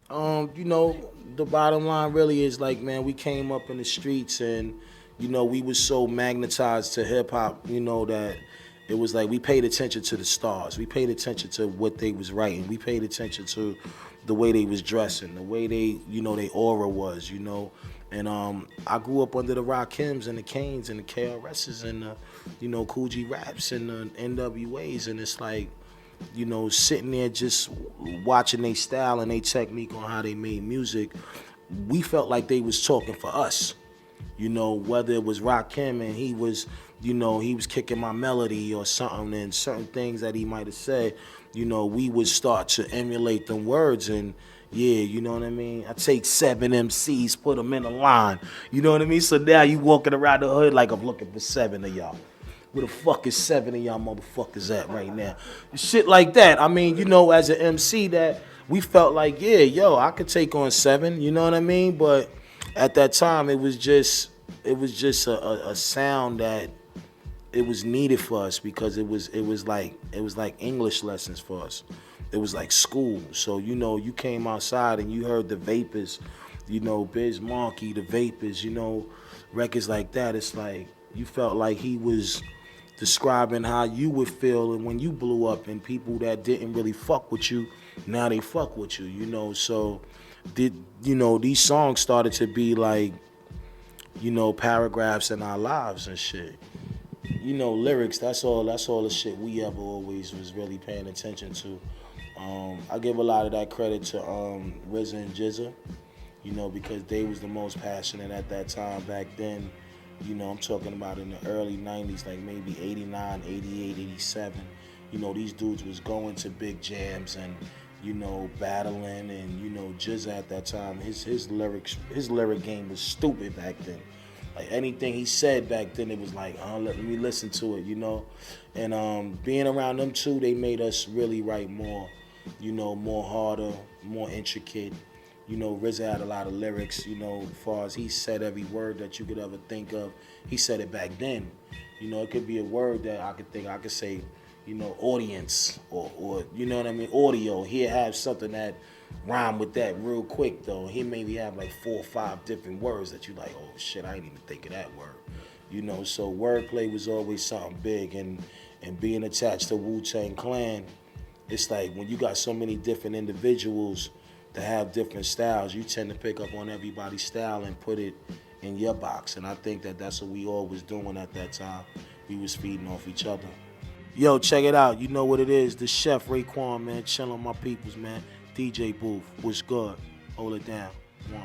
You know, the bottom line really is like, man, we came up in the streets and, you know, we was so magnetized to hip hop, you know, that it was like we paid attention to the stars. We paid attention to what they was writing. We paid attention to the way they was dressing, the way they, you know, their aura was, you know. And I grew up under the Rakims and the Kanes and the KRSs and the, you know, Kool G Raps and the NWAs, and it's like, you know, sitting there just watching their style and their technique on how they made music, we felt like they was talking for us. You know, whether it was Rakim and he was, you know, he was kicking my melody or something, and certain things that he might have said, you know, we would start to emulate them words. And yeah, you know what I mean? I take 7 MCs, put them in a line. You know what I mean? So now you walking around the hood like I'm looking for 7 of y'all. Where the fuck is 7 of y'all motherfuckers at right now? Shit like that. I mean, you know, as an MC, that we felt like, yeah, yo, I could take on 7. You know what I mean? But at that time, it was just a sound that it was needed for us, because it was like English lessons for us. It was like school. So, you know, you came outside and you heard the Vapors, you know, Biz Markie, the Vapors, you know, records like that. It's like you felt like he was describing how you would feel and when you blew up, and people that didn't really fuck with you, now they fuck with you, you know. So did, you know, these songs started to be like, you know, paragraphs in our lives and shit. You know, lyrics, that's all the shit we ever always was really paying attention to. I give a lot of that credit to RZA and GZA, you know, because they was the most passionate at that time back then. You know, I'm talking about in the early 90s, like maybe 89, 88, 87. You know, these dudes was going to big jams and, you know, battling. And, you know, GZA at that time, his lyric game was stupid back then. Like anything he said back then, it was like, let me listen to it, you know. And being around them two, they made us really write more, you know, more harder, more intricate. You know, RZA had a lot of lyrics, you know, as far as he said every word that you could ever think of. He said it back then. You know, it could be a word that I could say, you know, audience or you know what I mean, audio. He'll have something that rhyme with that real quick though. He maybe have like 4 or 5 different words that you like, oh shit, I didn't even think of that word. You know, so wordplay was always something big, and being attached to Wu-Tang Clan, it's like when you got so many different individuals that have different styles, you tend to pick up on everybody's style and put it in your box. And I think that that's what we all was doing at that time. We was feeding off each other. Yo, check it out. You know what it is. The chef Raekwon, man, chilling my peoples, man. DJ Booth, what's good? Hold it down. One.